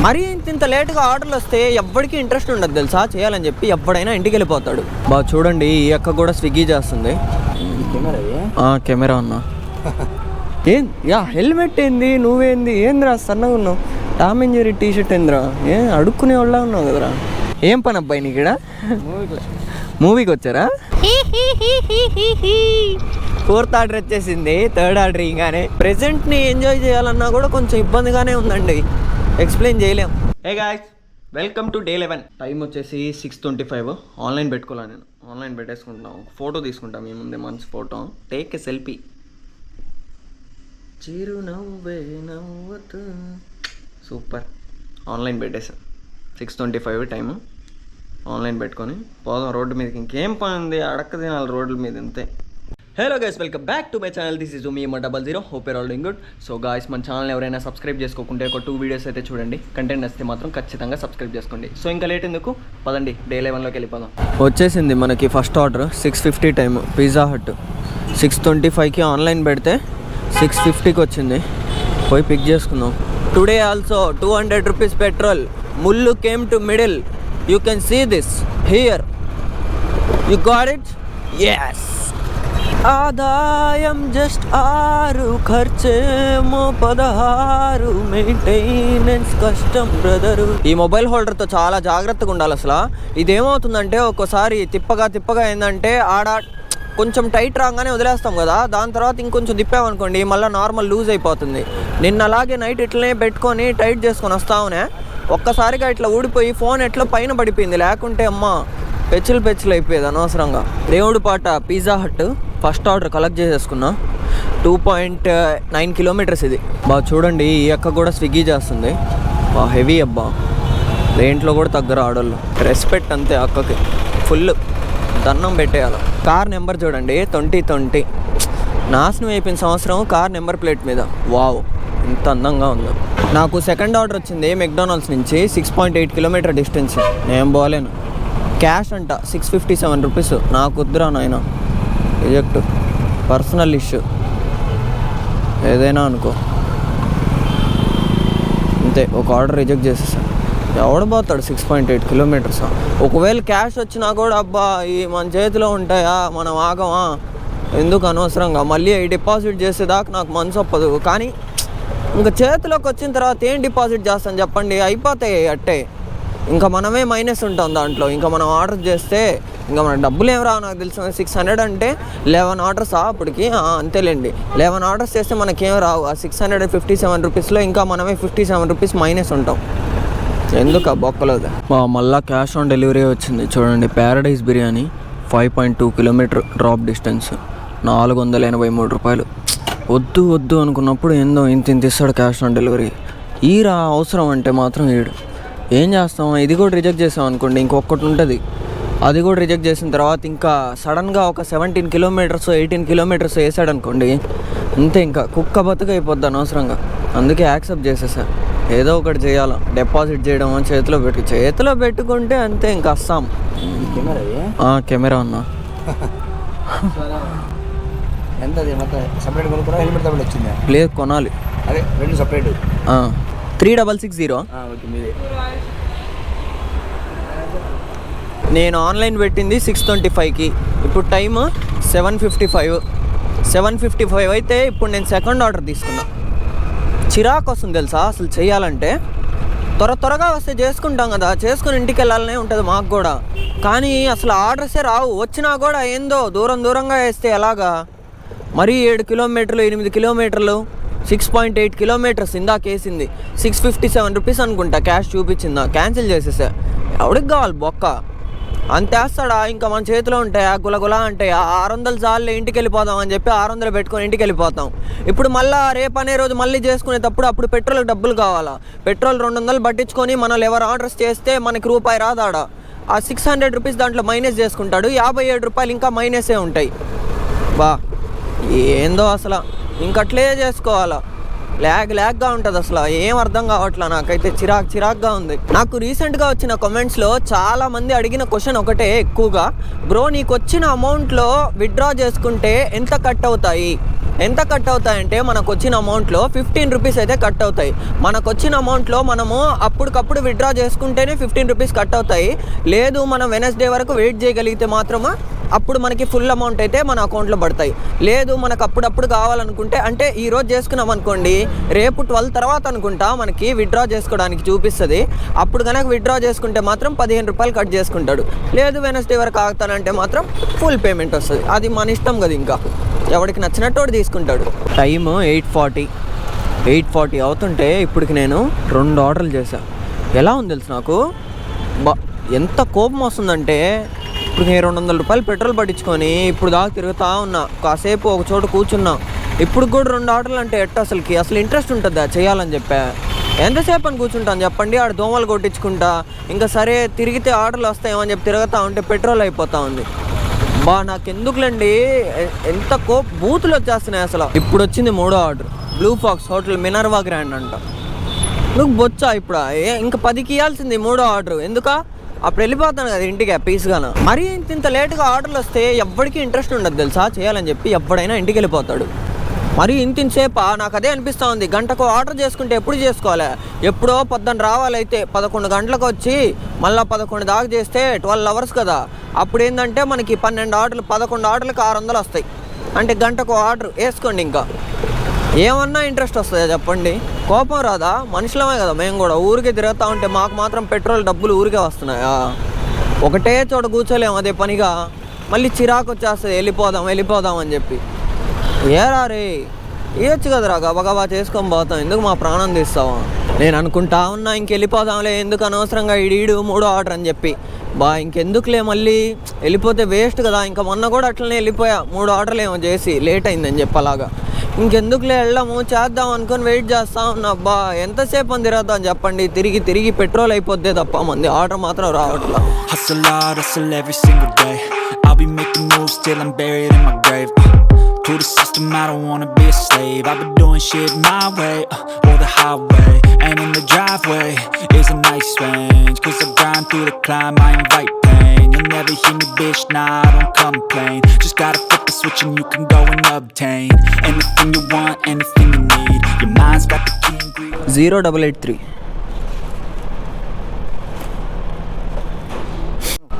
మరి ఇంత లేట్గా ఆర్డర్లు వస్తే ఎవ్వడికి ఇంట్రెస్ట్ ఉండదు తెలుసా చేయాలని చెప్పి. ఎవడైనా ఇంటికి వెళ్ళిపోతాడు. బాగా చూడండి, ఈ అక్క కూడా స్విగ్గీ చేస్తుంది. కెమెరా అన్నా. హెల్మెట్ ఏంది, నువ్వేంది, ఏందిరా సన్నగా ఉన్నావు, Tom and Jerry T shirt ఏందిరా, అడుక్కునే వాళ్ళ ఉన్నావు కదరా. ఏం పని అబ్బాయి నీకు ఇక్కడ? మూవీకి వచ్చారా? 4th ఆర్డర్ వచ్చేసింది, 3rd ఆర్డర్ ఇంకానే. ప్రెజెంట్ని ఎంజాయ్ చేయాలన్నా కూడా కొంచెం ఇబ్బందిగానే ఉందండి, ఎక్స్ప్లెయిన్ చేయలేం. Hey guys, welcome to day 11. Time వచ్చేసి 6:25. ఆన్లైన్ పెట్టుకోవాలి, నేను ఆన్లైన్ పెట్టేసుకుంటున్నాను. ఫోటో తీసుకుంటాం మీ ముందే, మంచి ఫోటో. Take a selfie. చిరునవ్వే నవ్వుతూ. సూపర్. ఆన్లైన్ పెట్టేసాం. 6:25 టైము. ఆన్లైన్ పెట్టుకొని పోదాం రోడ్డు మీదకి. ఇంకేం పని ఉంది, అడక్క తినాలి రోడ్ల మీద, అంతే. Hello guys, welcome back to my channel. This is me 00. Hope your all doing good. So guys, మన ఛానల్ ఎవరైనా సబ్స్క్రైబ్ చేసుకోకుంటే ఒక 2 వీడియోస్ అయితే చూడండి. కంటెంట్ నచ్చితే మాత్రం ఖచ్చితంగా సబ్స్క్రైబ్ చేసుకోండి. సో ఇంకా లేట్ ఎందుకు, పదండి డే 11లోకి వెళ్ళిపోదాం. వచ్చేసింది మనకి first order. 6:50 time, pizza hut. 6:25కి ఆన్లైన్ పెడితే 6:50కి వచ్చింది. పోయి పిక్ చేసుకుందాం. Today also 200 rupees petrol. ముల్లు came to middle. You can see this here. You got it? yes. ఆదాయం జస్ట్ 6, ఖర్చేమో 16, మెయింటెనెన్స్ కష్టం బ్రదరు. ఈ మొబైల్ హోల్డర్తో చాలా జాగ్రత్తగా ఉండాలి అసలు. ఇదేమవుతుందంటే ఒక్కోసారి తిప్పగా ఏంటంటే ఆడ కొంచెం టైట్ రాగానే వదిలేస్తాం కదా, దాని తర్వాత ఇంకొంచెం తిప్పామనుకోండి మళ్ళీ నార్మల్ లూజ్ అయిపోతుంది. నిన్న అలాగే నైట్ ఇట్లనే పెట్టుకొని టైట్ చేసుకొని వస్తావునే, ఒక్కసారిగా ఇట్లా ఊడిపోయి ఫోన్ ఎట్లా పైన పడిపోయింది. లేకుంటే అమ్మ పెచ్చులు అయిపోయేది అనవసరంగా. దేవుడి పాట pizza hut. First order collect చేసేసుకున్నా. 2.9 కిలోమీటర్స్ ఇది. బాగా చూడండి, ఈ అక్క కూడా స్విగ్గీ చేస్తుంది. బా హెవీ అబ్బా, దేంట్లో కూడా తగ్గరు ఆర్డర్లు. రెస్పెక్ట్ అంతే అక్కకి, ఫుల్ దన్నం పెట్టేయాలి. కార్ నెంబర్ చూడండి, 2020. నాశనం అయిపోయిన సంవత్సరం కార్ నెంబర్ ప్లేట్ మీద. వావ్, ఎంత అందంగా ఉందో. నాకు సెకండ్ ఆర్డర్ వచ్చింది మెక్డానల్డ్స్ నుంచి. 6.8 కిలోమీటర్ డిస్టెన్స్. నేను పోలేను. క్యాష్ అంట 657 రూపీస్. నాకు వద్దురా నాయన, రిజెక్ట్. పర్సనల్ ఇష్యూ ఏదైనా అనుకో, అంతే. ఒక ఆర్డర్ రిజెక్ట్ చేసేసాను. ఎవడు పోతాడు 6.8 కిలోమీటర్స్? ఒకవేళ క్యాష్ వచ్చినా కూడా అబ్బా ఈ మన చేతిలో ఉంటాయా, మనం ఆగమా, ఎందుకు అనవసరంగా మళ్ళీ డిపాజిట్ చేసేదాకా నాకు మనసు ఒప్పదు. కానీ ఇంకా చేతిలోకి వచ్చిన తర్వాత ఏం డిపాజిట్ చేస్తాను చెప్పండి, అయిపోతాయి అట్టే. ఇంకా మనమే మైనస్ ఉంటాం దాంట్లో. ఇంకా మనం ఆర్డర్ చేస్తే ఇంకా మనకు డబ్బులు ఏం రావు. నాకు తెలిసిన 600 అంటే 11 ఆర్డర్స్ అప్పటికి, అంతేలేండి. 11 ఆర్డర్స్ చేస్తే మనకేం రావు. ఆ 657 రూపీస్లో ఇంకా మనమే 57 రూపీస్ మైనస్ ఉంటాం. ఎందుకు ఆ బొక్కలేదు. మళ్ళీ క్యాష్ ఆన్ డెలివరీ వచ్చింది చూడండి. Paradise biryani 5.2 kilometre drop distance, 483 రూపాయలు. వద్దు అనుకున్నప్పుడు ఏందో ఇంత ఇస్తాడు క్యాష్ ఆన్ డెలివరీ. ఈరా అవసరం అంటే మాత్రం ఈడు. ఏం చేస్తాం, ఇది కూడా రిజెక్ట్ చేసాం అనుకోండి, ఇంకొకటి ఉంటుంది. అది కూడా రిజెక్ట్ చేసిన తర్వాత ఇంకా సడన్గా ఒక 17 కిలోమీటర్స్ 18 కిలోమీటర్స్ వేసాడు అనుకోండి, అంతే. ఇంకా కుక్క బతుక అయిపోద్ది అనవసరంగా. అందుకే యాక్సెప్ట్ చేసేసా. ఏదో ఒకటి చేయాలా. డిపాజిట్ చేయడం చేతిలో పెట్టుకుంటే అంతే. ఇంకా అస్సాం. కెమెరా అన్నా. లేదు, కొనాలి. అదే 2 సపరేట్. 3660. నేను ఆన్లైన్ పెట్టింది 6:25కి. ఇప్పుడు టైమ్ 7:55. 7:55 అయితే ఇప్పుడు నేను సెకండ్ ఆర్డర్ తీసుకున్నా. చిరాకు వస్తుంది తెలుసా అసలు చేయాలంటే. త్వరగా వస్తే చేసుకుంటాం కదా, చేసుకుని ఇంటికి వెళ్ళాలనే ఉంటుంది మాకు కూడా. కానీ అసలు ఆర్డర్సే రావు. వచ్చినా కూడా ఏందో దూరంగా వేస్తే ఎలాగా. మరీ 7 కిలోమీటర్లు 8 కిలోమీటర్లు 6.8 కిలోమీటర్స్ ఇందాక వేసింది. 657 రూపీస్ అనుకుంటా క్యాష్ చూపించిందా. క్యాన్సిల్ చేసేసా. ఎవడికి కావాలి బొక్క, అంతేస్తాడా. ఇంకా మన చేతిలో ఉంటాయా, గులగులా ఉంటాయా. 600 చాలే ఇంటికి వెళ్ళిపోదాం అని చెప్పి 600 పెట్టుకొని ఇంటికి వెళ్ళిపోతాం. ఇప్పుడు మళ్ళీ రేపు అనే రోజు మళ్ళీ చేసుకునేటప్పుడు అప్పుడు పెట్రోల్కి డబ్బులు కావాలా. పెట్రోల్ 200 పట్టించుకొని మనం ఎవరు ఆర్డర్స్ చేస్తే మనకి రూపాయి రాదాడా. ఆ 600 రూపీస్ దాంట్లో మైనస్ చేసుకుంటాడు. 57 రూపాయలు ఇంకా మైనసే ఉంటాయి. బా ఏందో అసలు, ఇంకట్లే చేసుకోవాలా. ల్యాగ్గా ఉంటుంది అసలు. ఏం అర్థం కావట్లా నాకైతే. చిరాగ్గా ఉంది. నాకు రీసెంట్గా వచ్చిన కామెంట్స్లో చాలామంది అడిగిన క్వశ్చన్ ఒకటే ఎక్కువగా, బ్రో నీకు వచ్చిన అమౌంట్లో విత్డ్రా చేసుకుంటే ఎంత కట్ అవుతాయి, ఎంత కట్ అవుతాయంటే మనకు వచ్చిన అమౌంట్లో 15 రూపీస్ అయితే కట్ అవుతాయి. మనకు వచ్చిన అమౌంట్లో మనము అప్పటికప్పుడు విత్డ్రా చేసుకుంటేనే 15 రూపీస్ కట్ అవుతాయి. లేదు మనం వెనస్డే వరకు వెయిట్ చేయగలిగితే మాత్రమే అప్పుడు మనకి ఫుల్ అమౌంట్ అయితే మన అకౌంట్లో పడతాయి. లేదు మనకు అప్పుడప్పుడు కావాలనుకుంటే, అంటే ఈరోజు చేసుకున్నాం అనుకోండి, రేపు 12 తర్వాత అనుకుంటా మనకి విత్డ్రా చేసుకోవడానికి చూపిస్తుంది. అప్పుడు కనుక విత్డ్రా చేసుకుంటే మాత్రం 15 రూపాయలు కట్ చేసుకుంటాడు. లేదు వెనస్డే వరకు ఆగుతానంటే మాత్రం ఫుల్ పేమెంట్ వస్తుంది. అది మన ఇష్టం కదా, ఇంకా ఎవరికి నచ్చినట్టు వాడు తీసుకుంటాడు. టైము 8:40 అవుతుంటే ఇప్పటికి నేను 2 ఆర్డర్లు చేశాను. ఎలా ఉంది తెలుసు నాకు, ఎంత కోపం వస్తుందంటే, ఇప్పుడు నేను 200 రూపాయలు పెట్రోల్ పట్టించుకొని ఇప్పుడు దాకా తిరుగుతూ ఉన్నా, కాసేపు ఒక చోట కూర్చున్నా. ఇప్పుడు కూడా 2 ఆర్డర్లు అంటే అసలు ఇంట్రెస్ట్ ఉంటుందా చేయాలని చెప్పా. ఎంతసేపు అని కూర్చుంటాను చెప్పండి, ఆడ దోమలు కొట్టించుకుంటా. ఇంకా సరే తిరిగితే ఆర్డర్లు వస్తాయేమని చెప్పి తిరుగుతూ ఉంటే పెట్రోల్ అయిపోతూ ఉంది. నాకు ఎందుకులేండి, ఎంత బూతులు వచ్చేస్తున్నాయి అసలు. ఇప్పుడు వచ్చింది 3వ order, Blue Fox hotel Minerva Grand అంట. నువ్వు బొచ్చా ఇప్పుడు ఇంకా 10కి ఇవ్వాల్సింది 3వ ఆర్డర్. ఎందుకా? అప్పుడు వెళ్ళిపోతాను కదా ఇంటికి పీస్గాను. మరీ ఇంత లేట్గా ఆర్డర్లు వస్తే ఎవ్వడికి ఇంట్రెస్ట్ ఉండదు తెలుసా చేయాలని చెప్పి. ఎవడైనా ఇంటికి వెళ్ళిపోతాడు. మరి ఇంతసేపా నాకు అదే అనిపిస్తూ ఉంది. గంటకు ఆర్డర్ చేసుకుంటే ఎప్పుడు చేసుకోవాలి? ఎప్పుడో పొద్దున్న రావాలైతే 11 గంటలకు వచ్చి మళ్ళీ 11 దాకా చేస్తే 12 అవర్స్ కదా. అప్పుడు ఏంటంటే మనకి 12 ఆర్డర్లు 11 ఆర్డర్లకు 600 వస్తాయి. అంటే గంటకు ఆర్డర్ వేసుకోండి. ఇంకా ఏమన్నా ఇంట్రెస్ట్ వస్తుందా చెప్పండి? కోపం రాదా? మనుషులమే కదా మేము కూడా. ఊరికే తిరుగుతూ ఉంటే మాకు మాత్రం పెట్రోల్ డబ్బులు ఊరికే వస్తున్నాయా? ఒకటే చోట కూర్చోలేము అదే పనిగా. మళ్ళీ చిరాకు వచ్చేస్తుంది వెళ్ళిపోదాం అని చెప్పి. ఏరా రే, ఇవ్వచ్చు కదరా, గబగబా చేసుకొని పోతాం, ఎందుకు మా ప్రాణం తీస్తావా? నేను అనుకుంటా ఉన్నా ఇంకెళ్ళిపోదాంలే, ఎందుకు అనవసరంగా ఈడు 3వ ఆర్డర్ అని చెప్పి. ఇంకెందుకులే మళ్ళీ వెళ్ళిపోతే వేస్ట్ కదా. ఇంకా మొన్న కూడా అట్లనే వెళ్ళిపోయా, 3 ఆర్డర్లు ఏమో చేసి లేట్ అయిందని చెప్పి. అలాగా ఇంకెందుకులే వెళ్ళాము చేద్దాం అనుకొని వెయిట్ చేస్తా ఉన్నా. ఎంతసేపు అని తిరుగుతాం చెప్పండి, తిరిగి పెట్రోల్ అయిపోద్దే తప్ప మంది ఆర్డర్ మాత్రం రావట్లా. To the system, I don't wanna be a slave. I've been doing shit my way, or the highway. And in the driveway is a nice range. Cause I grind through the climb, I invite pain. You'll never hear me, bitch, nah, I don't complain. Just gotta flip the switch and you can go and obtain anything you want, anything you need. Your mind's got the key ingredient. 0883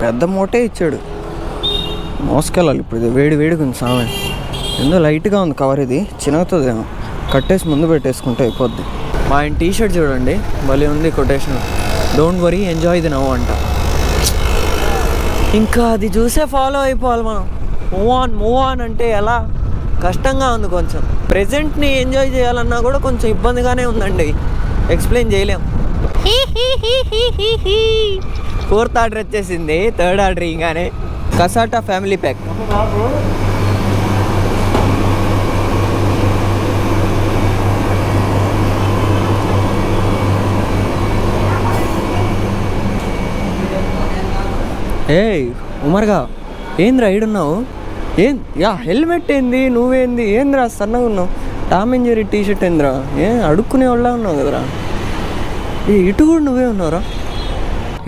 పెద్ద మూటే ఇచ్చాడు, మోసుకెళ్ళాలి ఇప్పుడు. ఇది వేడిగా ఉంది సామె. ఎందుకు లైట్గా ఉంది కవర్, ఇది చిన్నగుతుందేమో. కట్టేసి ముందు పెట్టేసుకుంటే అయిపోద్ది. మా ఆయన టీషర్ట్ చూడండి, భలే ఉంది quotation. Don't worry, enjoy the now అంట. ఇంకా అది చూసే ఫాలో అయిపోవాలి మనం. మూవ్ ఆన్ అంటే ఎలా కష్టంగా ఉంది కొంచెం. ప్రెజెంట్ని ఎంజాయ్ చేయాలన్నా కూడా కొంచెం ఇబ్బందిగానే ఉందండి, ఎక్స్ప్లెయిన్ చేయలేం. 4th ఆర్డర్ వచ్చేసింది, 3rd ఆర్డర్ ఇంకానే. Cassata family pack. ఉమర్గా ఏంద్రా ఈడున్నావు? హెల్మెట్ ఏంది, నువ్వేంది, ఏంద్రా సన్నగా ఉన్నావు? టామ్ అండ్ జెర్రీ టీషర్ట్ ఏంద్రా? అడుక్కునే వాళ్ళ ఉన్నావు కదరా. ఇటు కూడా నువ్వే ఉన్నావురా.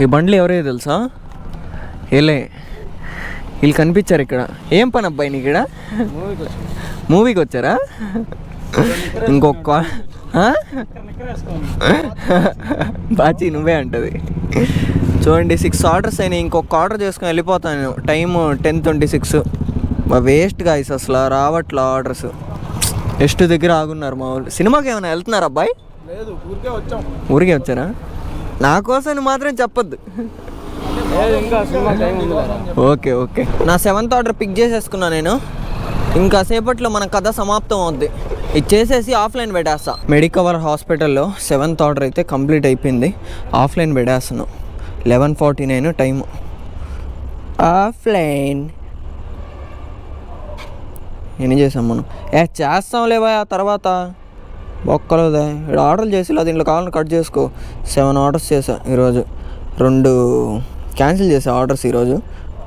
ఈ బండ్లు ఎవరో తెలుసా? వీళ్ళు కనిపించారు ఇక్కడ. ఏం పని అబ్బాయి నీకు ఇక్కడ? మూవీకి వచ్చారా? ఇంకొక బాచి నువ్వే అంటది. చూడండి 6 ఆర్డర్స్ అయినాయి, ఇంకొక ఆర్డర్ చేసుకొని వెళ్ళిపోతాను. టైము 10:26. వేస్ట్ గాయ్స్, అసలు రావట్లా ఆర్డర్స్. ఎస్ట్ దగ్గర ఆగున్నారు మా వాళ్ళు. సినిమాకి ఏమైనా వెళ్తున్నారు అబ్బాయి? ఊరికే వచ్చారా? నా కోసం మాత్రం చెప్పొద్దు. ఓకే నా 7th ఆర్డర్ పిక్ చేసేసుకున్నా నేను. ఇంకా సేపట్లో మన కథ సమాప్తం అవుద్ది. ఇది చేసేసి ఆఫ్లైన్ పెట్టేస్తా. మెడికవర్ హాస్పిటల్లో 7th ఆర్డర్ అయితే కంప్లీట్ అయిపోయింది. ఆఫ్లైన్ పెట్టేస్తున్నాం. 11:49 టైము. ఆఫ్లైన్ ఎన్ని చేసాం మనం? చేస్తాం లేవా ఆ తర్వాత ఒక్కలోదే. ఇక్కడ ఆర్డర్లు చేసి ఇలా దీంట్లో కావాలని కట్ చేసుకో. 7 ఆర్డర్స్ చేసా ఈరోజు. 2 క్యాన్సిల్ చేసా ఆర్డర్స్ ఈరోజు.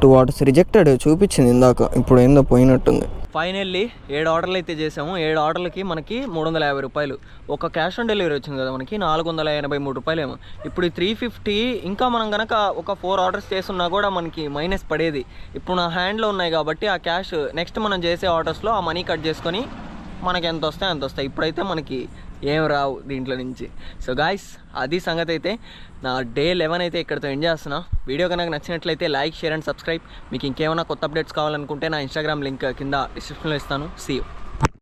2 ఆర్డర్స్ రిజెక్టెడ్ చూపించింది ఇందాక, ఇప్పుడు ఏందో పోయినట్టుంది. ఫైనల్లీ 7 ఆర్డర్లు అయితే చేసాము. 7 ఆర్డర్లకి మనకి 350 రూపాయలు. ఒక క్యాష్ ఆన్ డెలివరీ వచ్చింది కదా మనకి, 483 రూపాయలు ఏమో. ఇప్పుడు 350. ఇంకా మనం కనుక ఒక 4 ఆర్డర్స్ చేస్తున్నా కూడా మనకి మైనస్ పడేది. ఇప్పుడు నా హ్యాండ్లో ఉన్నాయి కాబట్టి ఆ క్యాష్ నెక్స్ట్ మనం చేసే ఆర్డర్స్లో ఆ మనీ కట్ చేసుకొని మనకి ఎంత వస్తాయి అంత వస్తాయి. ఇప్పుడైతే మనకి ఏం రావు దీంట్లో నుంచి. సో గాయ్స్, అది సంగతి. అయితే నా డే 11 అయితే ఇక్కడితో ఎండ్ చేస్తున్నా. వీడియో కనుక నచ్చినట్లయితే లైక్, షేర్ అండ్ సబ్స్క్రైబ్. మీకు ఇంకేమైనా కొత్త అప్డేట్స్ కావాలనుకుంటే నా ఇన్స్టాగ్రామ్ లింక్ కింద డిస్క్రిప్షన్లో ఇస్తాను. See you.